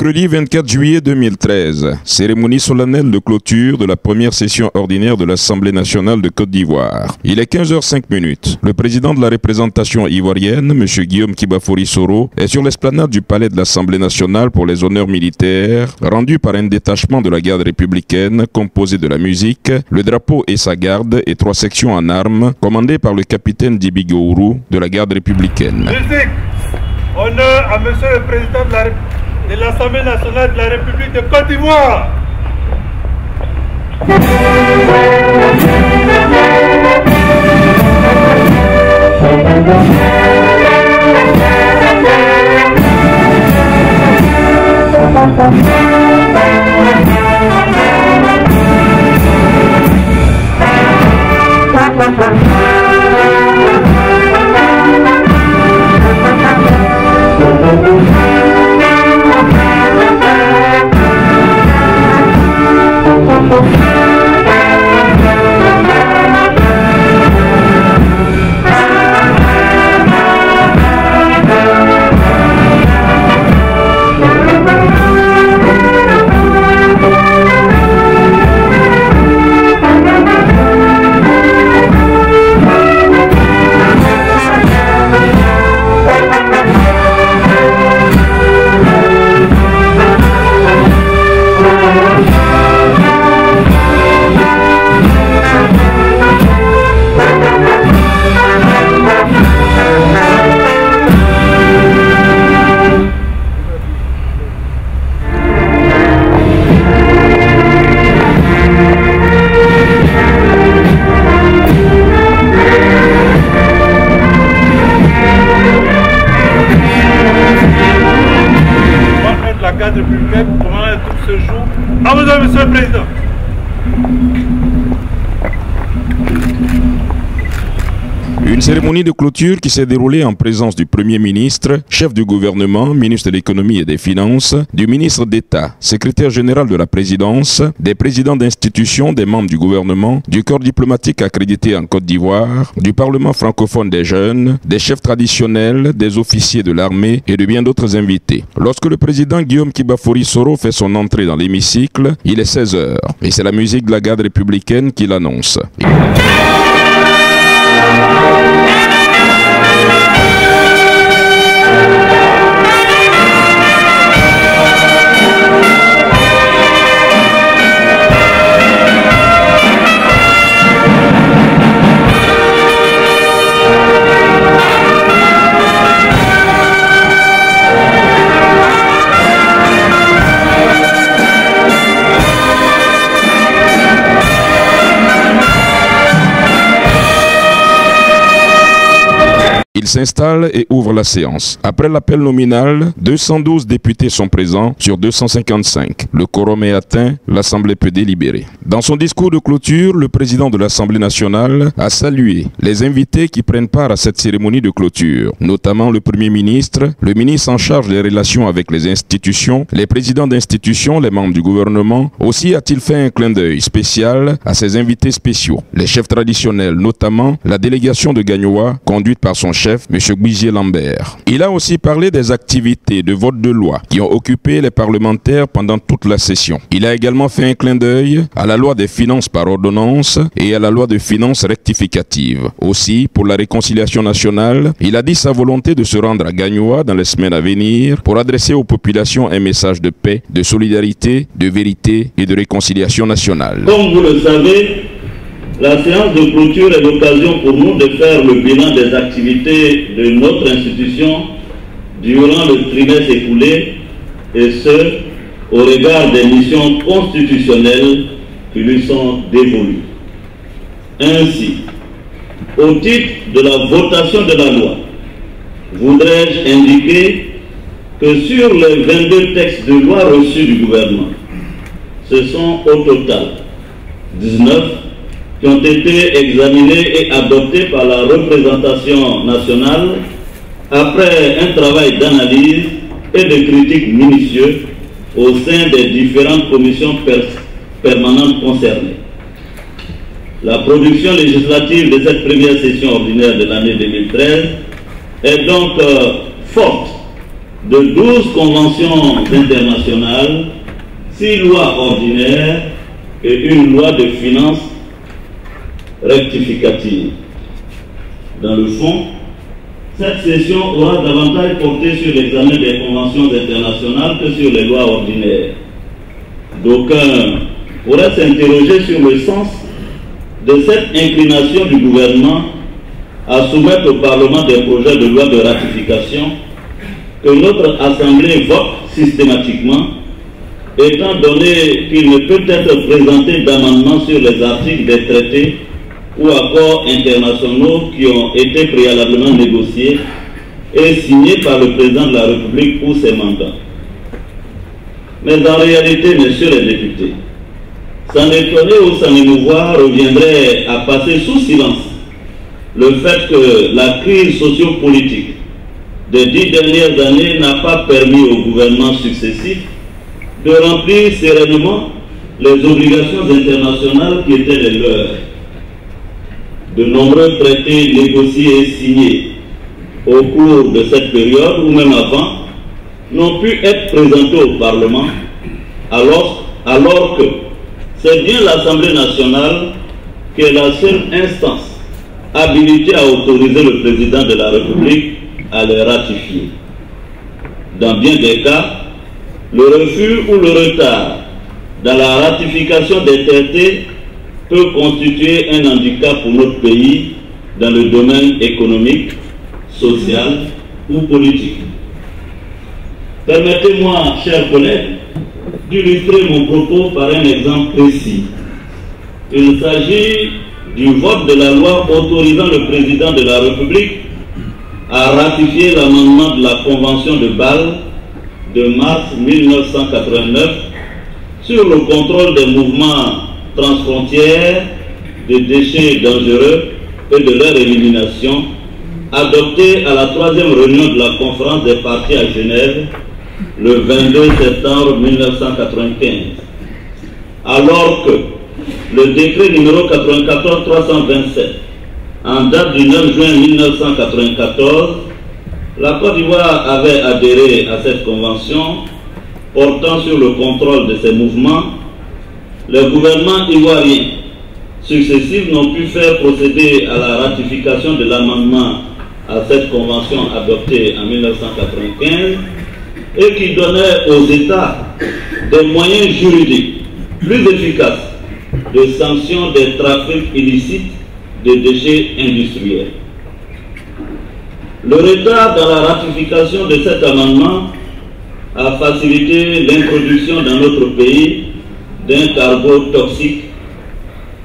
Mercredi 24 juillet 2013, cérémonie solennelle de clôture de la première session ordinaire de l'Assemblée nationale de Côte d'Ivoire. Il est 15h05. Le président de la représentation ivoirienne, M. Guillaume Kibafory Soro, est sur l'esplanade du palais de l'Assemblée nationale pour les honneurs militaires, rendus par un détachement de la garde républicaine composé de la musique, le drapeau et sa garde et 3 sections en armes, commandées par le capitaine Dibi Gourou de la garde républicaine. Musique, honneur à M. le président de l'Assemblée nationale de la République de Côte d'Ivoire. Républicaine, comment tout ce jour. À vous, Monsieur le Président. Une cérémonie de clôture qui s'est déroulée en présence du Premier ministre, chef du gouvernement, ministre de l'économie et des finances, du ministre d'État, secrétaire général de la présidence, des présidents d'institutions, des membres du gouvernement, du corps diplomatique accrédité en Côte d'Ivoire, du Parlement francophone des jeunes, des chefs traditionnels, des officiers de l'armée et de bien d'autres invités. Lorsque le président Guillaume Kibafory Soro fait son entrée dans l'hémicycle, il est 16h et c'est la musique de la garde républicaine qui l'annonce. Il s'installe et ouvre la séance. Après l'appel nominal, 212 députés sont présents sur 255. Le quorum est atteint, l'Assemblée peut délibérer. Dans son discours de clôture, le président de l'Assemblée nationale a salué les invités qui prennent part à cette cérémonie de clôture, notamment le Premier ministre, le ministre en charge des relations avec les institutions, les présidents d'institutions, les membres du gouvernement. Aussi a-t-il fait un clin d'œil spécial à ses invités spéciaux, les chefs traditionnels, notamment la délégation de Gagnoa, conduite par son chef, M. Guizier Lambert. Il a aussi parlé des activités de vote de loi qui ont occupé les parlementaires pendant toute la session. Il a également fait un clin d'œil à la loi des finances par ordonnance et à la loi de finances rectificative. Aussi, pour la réconciliation nationale, il a dit sa volonté de se rendre à Gagnoa dans les semaines à venir pour adresser aux populations un message de paix, de solidarité, de vérité et de réconciliation nationale. Comme vous le savez, la séance de clôture est l'occasion pour nous de faire le bilan des activités de notre institution durant le trimestre écoulé, et ce, au regard des missions constitutionnelles qui lui sont dévolues. Ainsi, au titre de la votation de la loi, voudrais-je indiquer que sur les 22 textes de loi reçus du gouvernement, ce sont au total 19 qui ont été examinés et adoptés par la représentation nationale après un travail d'analyse et de critique minutieux au sein des différentes commissions permanentes concernées. La production législative de cette première session ordinaire de l'année 2013 est donc forte de 12 conventions internationales, 6 lois ordinaires et une loi de finances rectificative. Dans le fond, cette session aura davantage porté sur l'examen des conventions internationales que sur les lois ordinaires. D'aucuns pourraient s'interroger sur le sens de cette inclination du gouvernement à soumettre au Parlement des projets de loi de ratification que notre Assemblée vote systématiquement, étant donné qu'il ne peut être présenté d'amendements sur les articles des traités ou accords internationaux qui ont été préalablement négociés et signés par le président de la République ou ses mandats. Mais en réalité, messieurs les députés, s'en étonner ou s'en émouvoir reviendrait à passer sous silence le fait que la crise sociopolitique des 10 dernières années n'a pas permis aux gouvernements successifs de remplir sereinement les obligations internationales qui étaient les leurs. De nombreux traités négociés et signés au cours de cette période ou même avant n'ont pu être présentés au Parlement alors que c'est bien l'Assemblée nationale qui est la seule instance habilitée à autoriser le président de la République à les ratifier. Dans bien des cas, le refus ou le retard dans la ratification des traités peut constituer un handicap pour notre pays dans le domaine économique, social ou politique. Permettez-moi, chers collègues, d'illustrer mon propos par un exemple précis. Il s'agit du vote de la loi autorisant le président de la République à ratifier l'amendement de la Convention de Bâle de mars 1989 sur le contrôle des mouvements transfrontières des déchets dangereux et de leur élimination, adopté à la 3e réunion de la conférence des partis à Genève le 22 septembre 1995. Alors que le décret numéro 94-327, en date du 9 juin 1994, la Côte d'Ivoire avait adhéré à cette convention portant sur le contrôle de ces mouvements. Les gouvernements ivoiriens successifs n'ont pu faire procéder à la ratification de l'amendement à cette convention adoptée en 1995 et qui donnait aux États des moyens juridiques plus efficaces de sanction des trafics illicites de déchets industriels. Le retard dans la ratification de cet amendement a facilité l'introduction dans notre pays d'un cargo toxique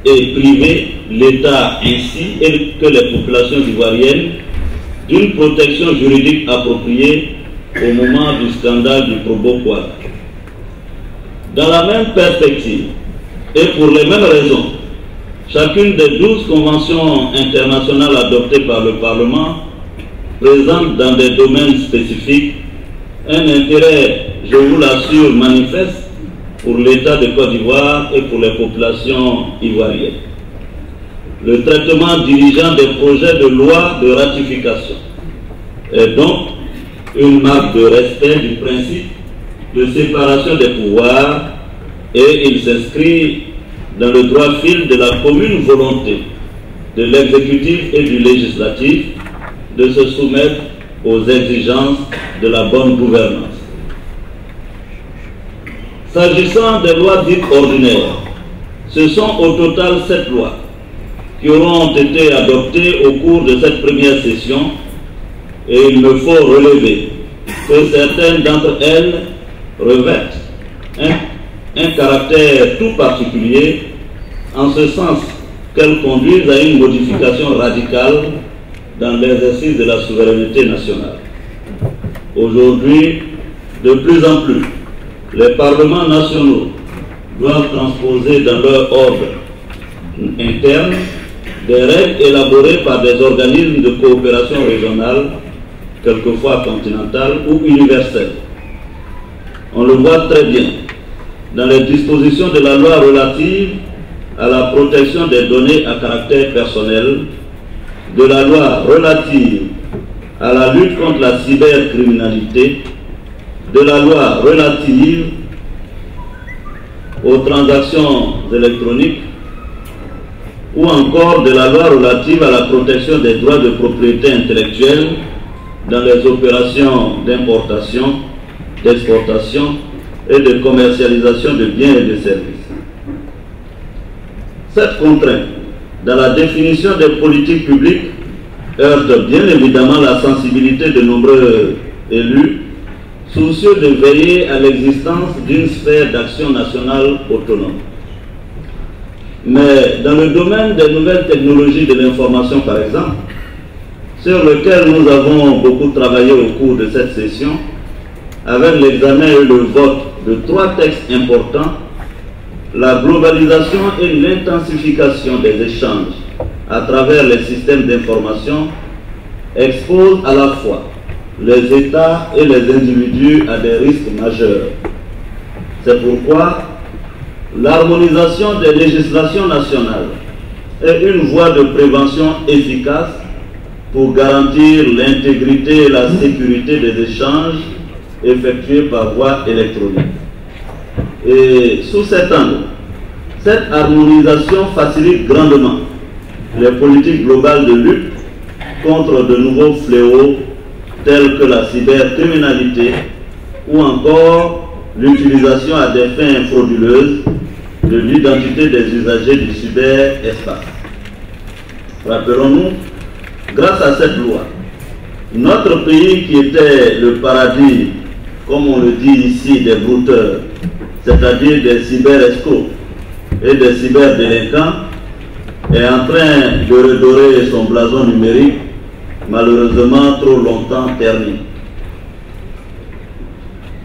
et privé l'État ainsi que les populations ivoiriennes d'une protection juridique appropriée au moment du scandale du Probo-Quad. Dans la même perspective et pour les mêmes raisons, chacune des 12 conventions internationales adoptées par le Parlement présente dans des domaines spécifiques un intérêt, je vous l'assure, manifeste pour l'État de Côte d'Ivoire et pour les populations ivoiriennes. Le traitement diligent des projets de loi de ratification est donc une marque de respect du principe de séparation des pouvoirs et il s'inscrit dans le droit fil de la commune volonté de l'exécutif et du législatif de se soumettre aux exigences de la bonne gouvernance. S'agissant des lois dites ordinaires, ce sont au total 7 lois qui auront été adoptées au cours de cette première session et il me faut relever que certaines d'entre elles revêtent un caractère tout particulier en ce sens qu'elles conduisent à une modification radicale dans l'exercice de la souveraineté nationale. Aujourd'hui, de plus en plus, les parlements nationaux doivent transposer dans leur ordre interne des règles élaborées par des organismes de coopération régionale, quelquefois continentale ou universelle. On le voit très bien dans les dispositions de la loi relative à la protection des données à caractère personnel, de la loi relative à la lutte contre la cybercriminalité de la loi relative aux transactions électroniques ou encore de la loi relative à la protection des droits de propriété intellectuelle dans les opérations d'importation, d'exportation et de commercialisation de biens et de services. Cette contrainte dans la définition des politiques publiques heurte bien évidemment la sensibilité de nombreux élus soucieux de veiller à l'existence d'une sphère d'action nationale autonome. Mais dans le domaine des nouvelles technologies de l'information par exemple, sur lequel nous avons beaucoup travaillé au cours de cette session, avec l'examen et le vote de 3 textes importants, la globalisation et l'intensification des échanges à travers les systèmes d'information exposent à la fois les États et les individus à des risques majeurs. C'est pourquoi l'harmonisation des législations nationales est une voie de prévention efficace pour garantir l'intégrité et la sécurité des échanges effectués par voie électronique. Et sous cet angle, cette harmonisation facilite grandement les politiques globales de lutte contre de nouveaux fléaux tels que la cybercriminalité ou encore l'utilisation à des fins frauduleuses de l'identité des usagers du cyberespace. Rappelons-nous, grâce à cette loi, notre pays qui était le paradis, comme on le dit ici, des brouteurs, c'est-à-dire des cyberescrocs et des cyberdélinquants, est en train de redorer son blason numérique, malheureusement trop longtemps terni.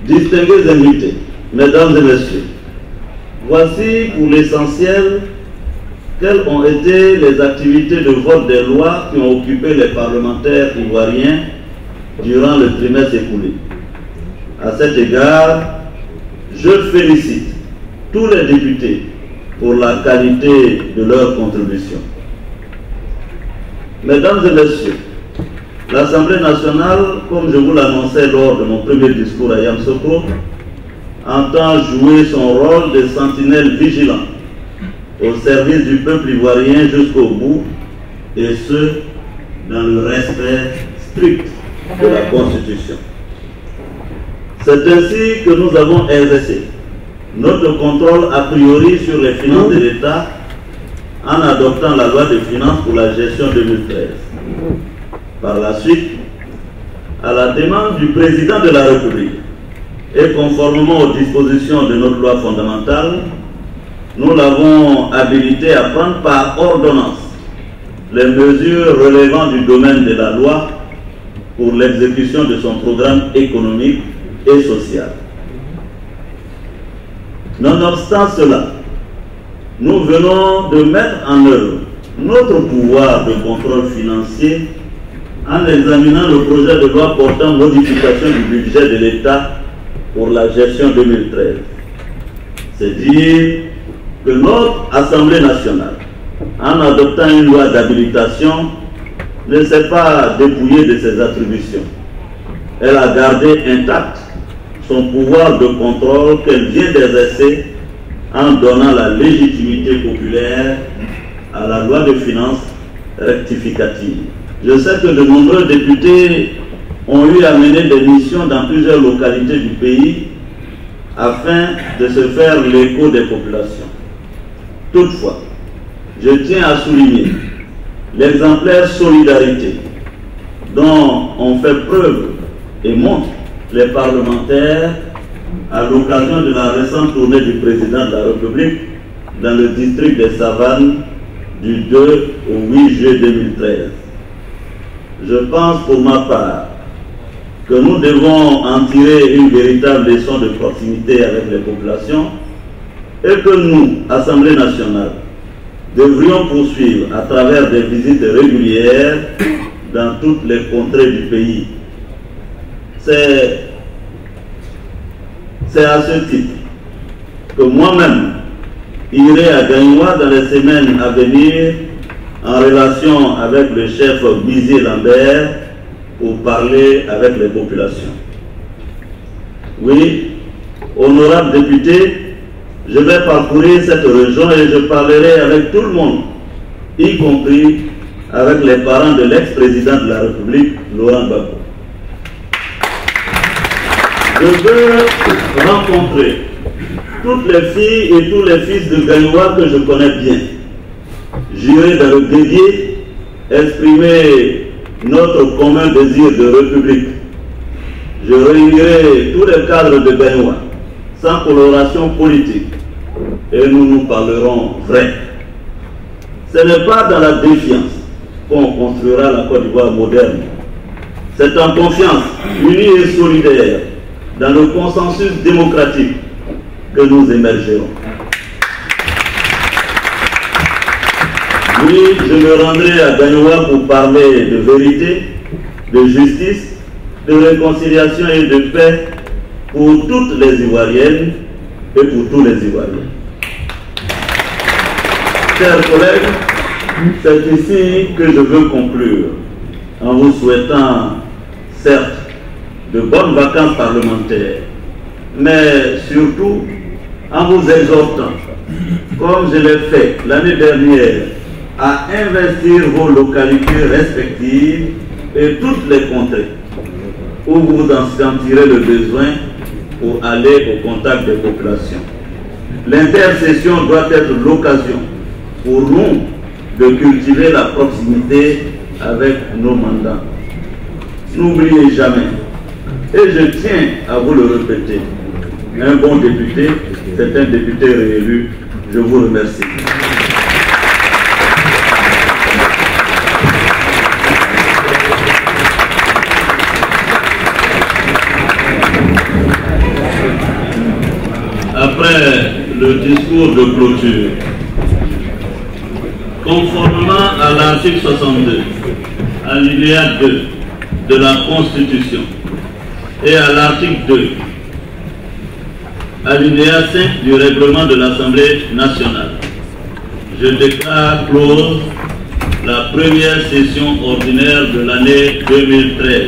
Distingués invités, mesdames et messieurs, voici pour l'essentiel quelles ont été les activités de vote des lois qui ont occupé les parlementaires ivoiriens durant le trimestre écoulé. À cet égard, je félicite tous les députés pour la qualité de leur contribution. Mesdames et messieurs, l'Assemblée nationale, comme je vous l'annonçais lors de mon premier discours à Yamoussoukro, entend jouer son rôle de sentinelle vigilant au service du peuple ivoirien jusqu'au bout, et ce, dans le respect strict de la Constitution. C'est ainsi que nous avons exercé notre contrôle a priori sur les finances de l'État en adoptant la loi de finances pour la gestion 2013. Par la suite, à la demande du président de la République et conformément aux dispositions de notre loi fondamentale, nous l'avons habilité à prendre par ordonnance les mesures relevant du domaine de la loi pour l'exécution de son programme économique et social. Nonobstant cela, nous venons de mettre en œuvre notre pouvoir de contrôle financier en examinant le projet de loi portant modification du budget de l'État pour la gestion 2013. C'est dire que notre Assemblée nationale, en adoptant une loi d'habilitation, ne s'est pas dépouillée de ses attributions. Elle a gardé intact son pouvoir de contrôle qu'elle vient d'exercer en donnant la légitimité populaire à la loi de finances rectificative. Je sais que de nombreux députés ont eu à mener des missions dans plusieurs localités du pays afin de se faire l'écho des populations. Toutefois, je tiens à souligner l'exemplaire solidarité dont ont fait preuve et montrent les parlementaires à l'occasion de la récente tournée du président de la République dans le district des Savanes du 2 au 8 juillet 2013. Je pense pour ma part que nous devons en tirer une véritable leçon de proximité avec les populations et que nous, Assemblée nationale, devrions poursuivre à travers des visites régulières dans toutes les contrées du pays. C'est à ce titre que moi-même irai à Gagnoua dans les semaines à venir en relation avec le chef Bizier Lambert pour parler avec les populations. Oui, honorable député, je vais parcourir cette région et je parlerai avec tout le monde, y compris avec les parents de l'ex-président de la République, Laurent Gbagbo. Je veux rencontrer toutes les filles et tous les fils de Gagnois que je connais bien. J'irai dans le Guédié exprimer notre commun désir de République. Je réunirai tous les cadres de Gagnois, sans coloration politique, et nous parlerons vrai. Ce n'est pas dans la défiance qu'on construira la Côte d'Ivoire moderne. C'est en confiance, unie et solidaire, dans le consensus démocratique que nous émergerons. Oui, je me rendrai à Gagnoa pour parler de vérité, de justice, de réconciliation et de paix pour toutes les Ivoiriennes et pour tous les Ivoiriens. Chers collègues, c'est ici que je veux conclure, en vous souhaitant, certes, de bonnes vacances parlementaires, mais surtout en vous exhortant, comme je l'ai fait l'année dernière, à investir vos localités respectives et toutes les contrées où vous en sentirez le besoin pour aller au contact des populations. L'intercession doit être l'occasion pour nous de cultiver la proximité avec nos mandats. N'oubliez jamais, et je tiens à vous le répéter, un bon député, c'est un député réélu. Je vous remercie. Après le discours de clôture, conformément à l'article 62, alinéa 2 de la Constitution et à l'article 2, alinéa 5 du règlement de l'Assemblée nationale, je déclare close la première session ordinaire de l'année 2013.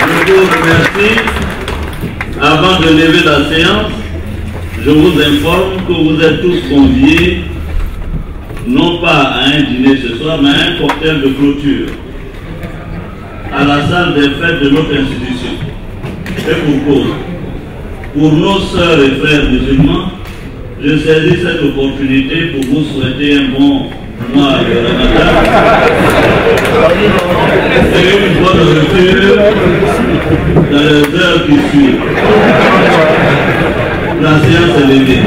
Je vous remercie. Avant de lever la séance, je vous informe que vous êtes tous conviés, non pas à un dîner ce soir, mais à un cocktail de clôture, à la salle des fêtes de notre institution. Et pour cause, pour nos sœurs et frères musulmans, je saisis cette opportunité pour vous souhaiter un bon mois de Ramadan et une bonne rupture dans les heures qui suivent. La séance est levée.